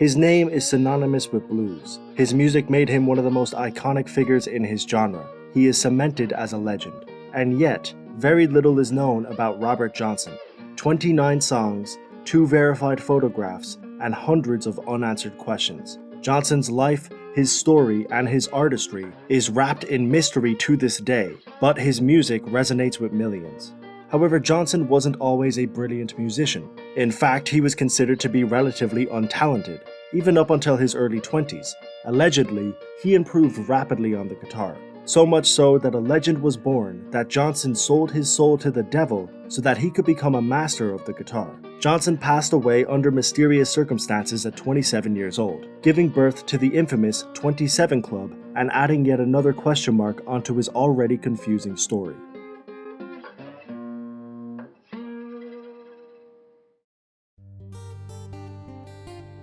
His name is synonymous with blues. His music made him one of the most iconic figures in his genre. He is cemented as a legend. And yet, very little is known about Robert Johnson. 29 songs, 2 verified photographs, and hundreds of unanswered questions. Johnson's life, his story, and his artistry is wrapped in mystery to this day, but his music resonates with millions. However, Johnson wasn't always a brilliant musician. In fact, he was considered to be relatively untalented, even up until his early 20s. Allegedly, he improved rapidly on the guitar. So much so that a legend was born that Johnson sold his soul to the devil so that he could become a master of the guitar. Johnson passed away under mysterious circumstances at 27 years old, giving birth to the infamous 27 Club and adding yet another question mark onto his already confusing story.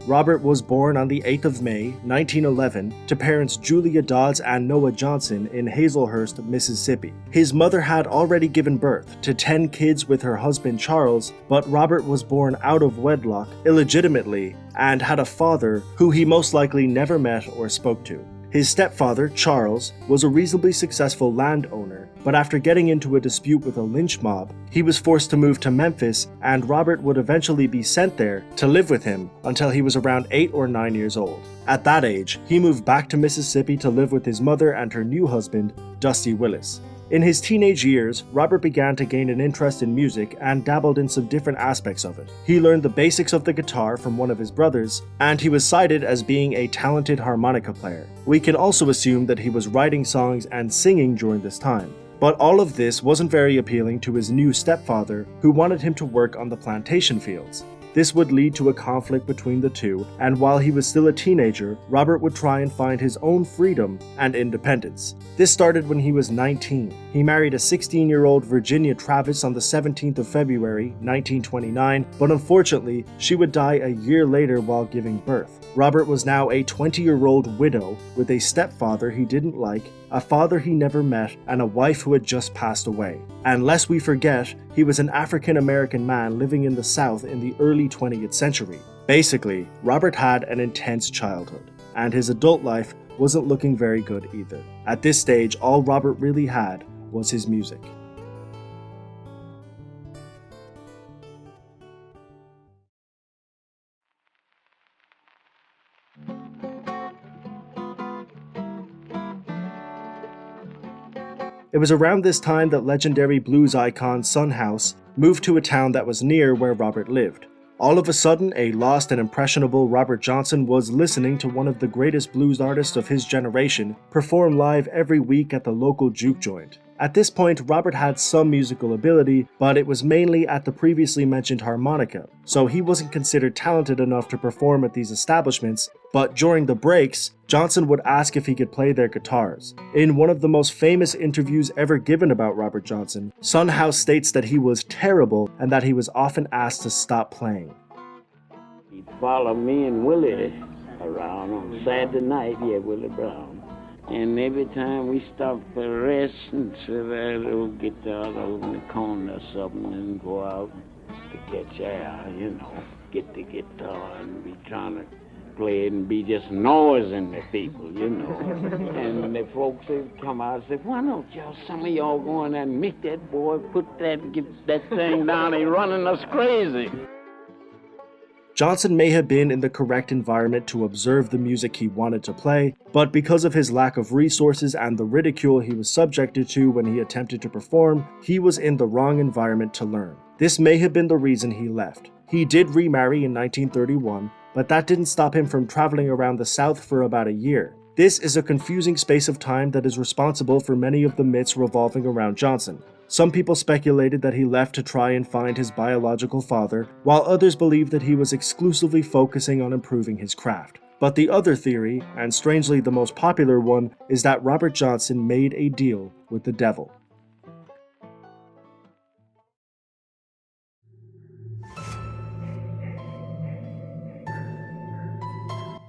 Robert was born on the 8th of May, 1911, to parents Julia Dodds and Noah Johnson in Hazelhurst, Mississippi. His mother had already given birth to 10 kids with her husband Charles, but Robert was born out of wedlock, illegitimately, and had a father who he most likely never met or spoke to. His stepfather, Charles, was a reasonably successful landowner, but after getting into a dispute with a lynch mob, he was forced to move to Memphis, and Robert would eventually be sent there to live with him until he was around 8 or 9 years old. At that age, he moved back to Mississippi to live with his mother and her new husband, Dusty Willis. In his teenage years, Robert began to gain an interest in music and dabbled in some different aspects of it. He learned the basics of the guitar from one of his brothers, and he was cited as being a talented harmonica player. We can also assume that he was writing songs and singing during this time. But all of this wasn't very appealing to his new stepfather, who wanted him to work on the plantation fields. This would lead to a conflict between the two, and while he was still a teenager, Robert would try and find his own freedom and independence. This started when he was 19. He married a 16-year-old Virginia Travis on the 17th of February, 1929, but unfortunately, she would die a year later while giving birth. Robert was now a 20-year-old widow with a stepfather he didn't like, a father he never met, and a wife who had just passed away. And lest we forget, he was an African-American man living in the South in the early 20th century. Basically, Robert had an intense childhood, and his adult life wasn't looking very good either. At this stage, all Robert really had was his music. It was around this time that legendary blues icon Son House moved to a town that was near where Robert lived. All of a sudden, a lost and impressionable Robert Johnson was listening to one of the greatest blues artists of his generation perform live every week at the local juke joint. At this point, Robert had some musical ability, but it was mainly at the previously mentioned harmonica, so he wasn't considered talented enough to perform at these establishments, but during the breaks, Johnson would ask if he could play their guitars. In one of the most famous interviews ever given about Robert Johnson, Son House states that he was terrible and that he was often asked to stop playing. He'd follow me and Willie around on Saturday night, Willie Brown. And every time we stopped for rest and sit there, they'll get out over in the corner or something and go out to catch air, get the guitar and be trying to play it and be just noising the people, And the folks would come out and say, why don't some of y'all go in there and make that boy get that thing down, he's running us crazy. Johnson may have been in the correct environment to observe the music he wanted to play, but because of his lack of resources and the ridicule he was subjected to when he attempted to perform, he was in the wrong environment to learn. This may have been the reason he left. He did remarry in 1931, but that didn't stop him from traveling around the South for about a year. This is a confusing space of time that is responsible for many of the myths revolving around Johnson. Some people speculated that he left to try and find his biological father, while others believed that he was exclusively focusing on improving his craft. But the other theory, and strangely the most popular one, is that Robert Johnson made a deal with the devil.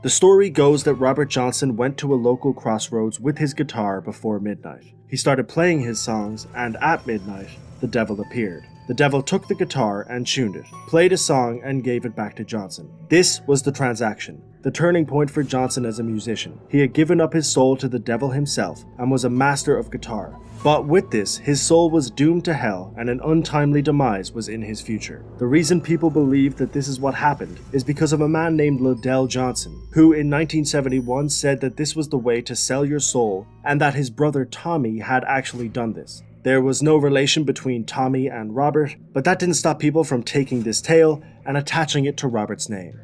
The story goes that Robert Johnson went to a local crossroads with his guitar before midnight. He started playing his songs, and at midnight, the devil appeared. The devil took the guitar and tuned it, played a song, and gave it back to Johnson. This was the transaction. the turning point for Johnson as a musician. He had given up his soul to the devil himself and was a master of guitar. But with this, his soul was doomed to hell and an untimely demise was in his future. The reason people believe that this is what happened is because of a man named Liddell Johnson, who in 1971 said that this was the way to sell your soul and that his brother Tommy had actually done this. There was no relation between Tommy and Robert, but that didn't stop people from taking this tale and attaching it to Robert's name.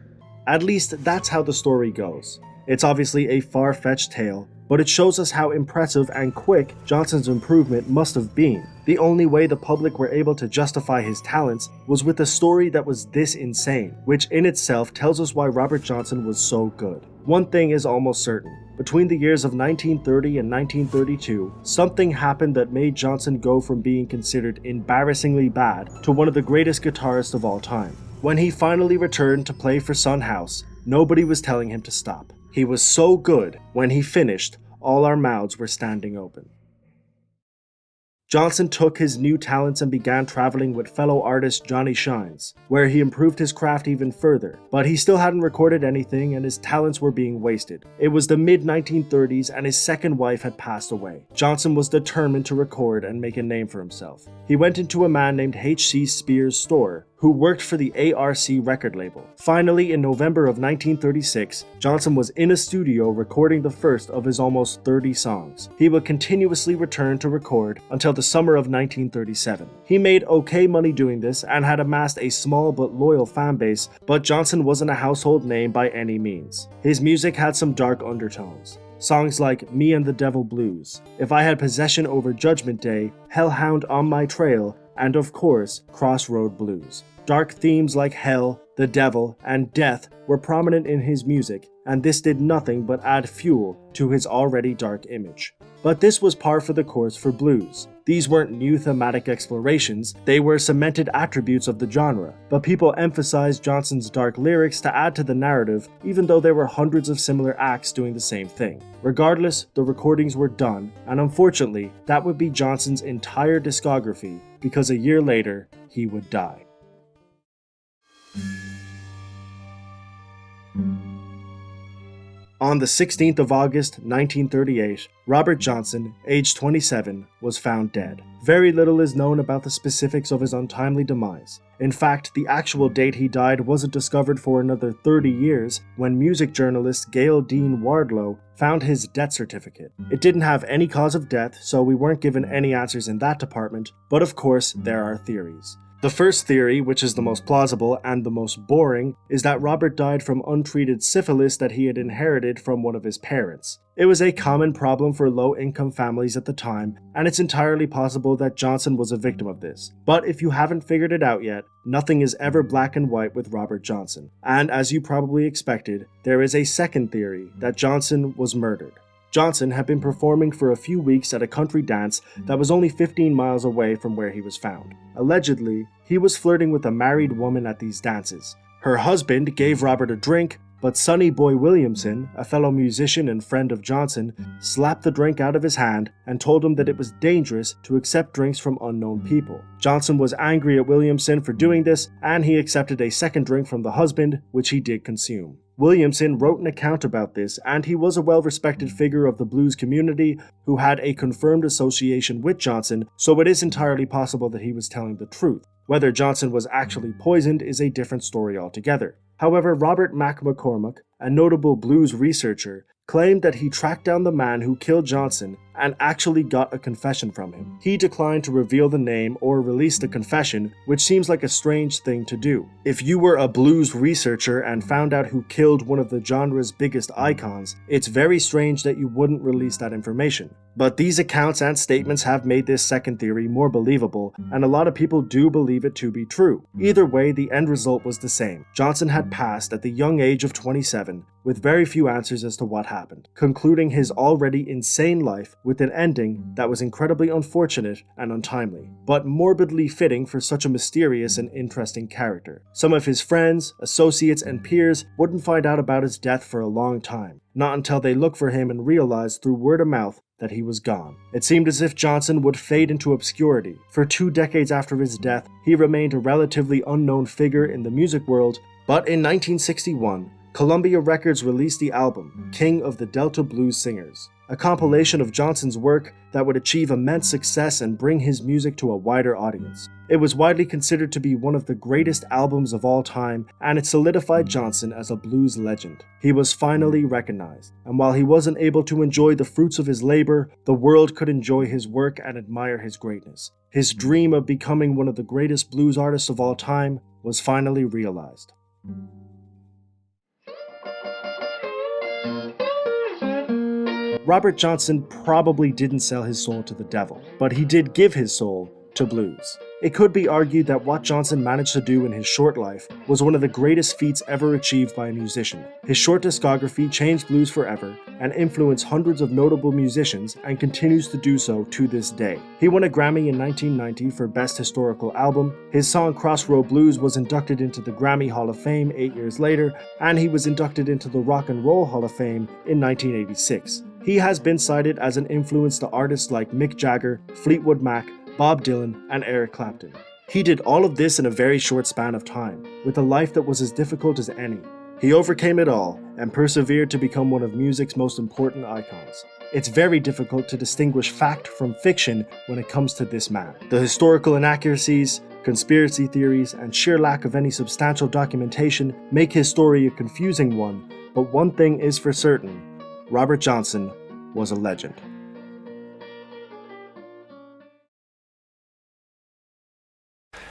At least that's how the story goes. It's obviously a far-fetched tale, but it shows us how impressive and quick Johnson's improvement must have been. The only way the public were able to justify his talents was with a story that was this insane, which in itself tells us why Robert Johnson was so good. One thing is almost certain. Between the years of 1930 and 1932, something happened that made Johnson go from being considered embarrassingly bad to one of the greatest guitarists of all time. When he finally returned to play for Son House, nobody was telling him to stop. He was so good, when he finished, all our mouths were standing open. Johnson took his new talents and began traveling with fellow artist Johnny Shines, where he improved his craft even further, but he still hadn't recorded anything and his talents were being wasted. It was the mid-1930s and his second wife had passed away. Johnson was determined to record and make a name for himself. He went into a man named H.C. Spears' store, who worked for the ARC record label. Finally, in November of 1936, Johnson was in a studio recording the first of his almost 30 songs. He would continuously return to record until the summer of 1937. He made okay money doing this and had amassed a small but loyal fan base, but Johnson wasn't a household name by any means. His music had some dark undertones. Songs like Me and the Devil Blues, If I Had Possession Over Judgment Day, Hellhound on My Trail, and of course, Crossroad Blues. Dark themes like hell, the devil, and death were prominent in his music, and this did nothing but add fuel to his already dark image. But this was par for the course for blues. These weren't new thematic explorations, they were cemented attributes of the genre, but people emphasized Johnson's dark lyrics to add to the narrative, even though there were hundreds of similar acts doing the same thing. Regardless, the recordings were done, and unfortunately, that would be Johnson's entire discography, because a year later, he would die. On the 16th of August, 1938, Robert Johnson, aged 27, was found dead. Very little is known about the specifics of his untimely demise. In fact, the actual date he died wasn't discovered for another 30 years when music journalist Gail Dean Wardlow found his death certificate. It didn't have any cause of death, so we weren't given any answers in that department, but of course, there are theories. The first theory, which is the most plausible and the most boring, is that Robert died from untreated syphilis that he had inherited from one of his parents. It was a common problem for low-income families at the time, and it's entirely possible that Johnson was a victim of this. But if you haven't figured it out yet, nothing is ever black and white with Robert Johnson. And as you probably expected, there is a second theory that Johnson was murdered. Johnson had been performing for a few weeks at a country dance that was only 15 miles away from where he was found. Allegedly, he was flirting with a married woman at these dances. Her husband gave Robert a drink, but Sonny Boy Williamson, a fellow musician and friend of Johnson, slapped the drink out of his hand and told him that it was dangerous to accept drinks from unknown people. Johnson was angry at Williamson for doing this, and he accepted a second drink from the husband, which he did consume. Williamson wrote an account about this, and he was a well-respected figure of the blues community who had a confirmed association with Johnson, so it is entirely possible that he was telling the truth. Whether Johnson was actually poisoned is a different story altogether. However, Robert Mac McCormack, a notable blues researcher, claimed that he tracked down the man who killed Johnson and actually got a confession from him. He declined to reveal the name or release the confession, which seems like a strange thing to do. If you were a blues researcher and found out who killed one of the genre's biggest icons, it's very strange that you wouldn't release that information. But these accounts and statements have made this second theory more believable, and a lot of people do believe it to be true. Either way, the end result was the same. Johnson had passed at the young age of 27, with very few answers as to what happened, concluding his already insane life with an ending that was incredibly unfortunate and untimely, but morbidly fitting for such a mysterious and interesting character. Some of his friends, associates, and peers wouldn't find out about his death for a long time, not until they looked for him and realized through word of mouth that he was gone. It seemed as if Johnson would fade into obscurity. For 2 decades after his death, he remained a relatively unknown figure in the music world, but in 1961, Columbia Records released the album, King of the Delta Blues Singers, a compilation of Johnson's work that would achieve immense success and bring his music to a wider audience. It was widely considered to be one of the greatest albums of all time, and it solidified Johnson as a blues legend. He was finally recognized, and while he wasn't able to enjoy the fruits of his labor, the world could enjoy his work and admire his greatness. His dream of becoming one of the greatest blues artists of all time was finally realized. Robert Johnson probably didn't sell his soul to the devil, but he did give his soul to blues. It could be argued that what Johnson managed to do in his short life was one of the greatest feats ever achieved by a musician. His short discography changed blues forever and influenced hundreds of notable musicians and continues to do so to this day. He won a Grammy in 1990 for Best Historical Album. His song Crossroad Blues was inducted into the Grammy Hall of Fame 8 years later, and he was inducted into the Rock and Roll Hall of Fame in 1986. He has been cited as an influence to artists like Mick Jagger, Fleetwood Mac, Bob Dylan, and Eric Clapton. He did all of this in a very short span of time, with a life that was as difficult as any. He overcame it all and persevered to become one of music's most important icons. It's very difficult to distinguish fact from fiction when it comes to this man. The historical inaccuracies, conspiracy theories, and sheer lack of any substantial documentation make his story a confusing one, but one thing is for certain: Robert Johnson was a legend.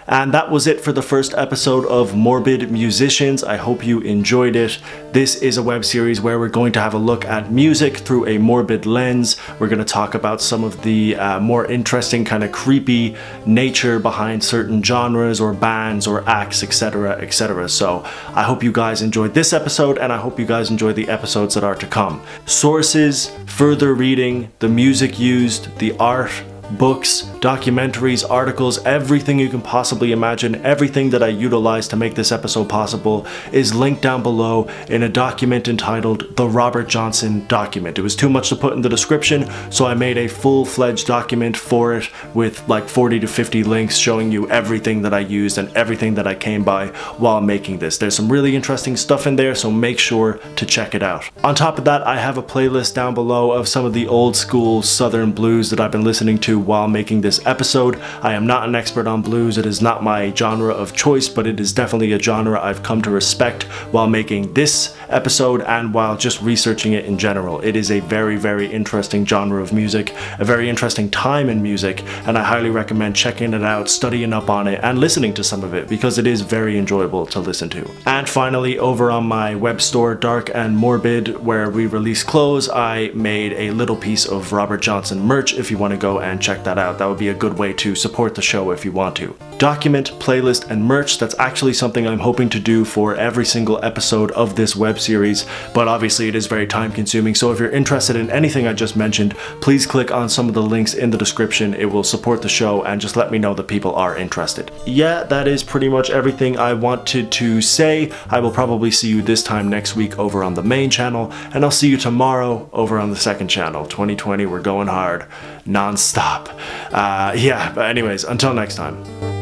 And that was it for the first episode of Morbid Musicians. I hope you enjoyed it. This is a web series where we're going to have a look at music through a morbid lens. We're going to talk about some of the more interesting kind of creepy nature behind certain genres or bands or acts, etc., etc. So I hope you guys enjoyed this episode, and I hope you guys enjoy the episodes that are to come. Sources, further reading, the music used, the art, books, documentaries, articles, everything you can possibly imagine, everything that I utilized to make this episode possible is linked down below in a document entitled The Robert Johnson Document. It was too much to put in the description, so I made a full-fledged document for it with like 40 to 50 links showing you everything that I used and everything that I came by while making this. There's some really interesting stuff in there, so make sure to check it out. On top of that, I have a playlist down below of some of the old school Southern blues that I've been listening to while making this episode. I am not an expert on blues. It is not my genre of choice, but it is definitely a genre I've come to respect while making this episode and while just researching it in general. It is a very, very interesting genre of music, a very interesting time in music, and I highly recommend checking it out, studying up on it, and listening to some of it because it is very enjoyable to listen to. And finally, over on my web store, Dark and Morbid, where we release clothes, I made a little piece of Robert Johnson merch if you want to go and check that out. That would be a good way to support the show if you want to. Document, playlist, and merch, that's actually something I'm hoping to do for every single episode of this web series, but obviously it is very time consuming, so if you're interested in anything I just mentioned, please click on some of the links in the description. It will support the show and just let me know that people are interested. Yeah, that is pretty much everything I wanted to say. I will probably see you this time next week over on the main channel, and I'll see you tomorrow over on the second channel. 2020, we're going hard, non-stop. But anyways, until next time.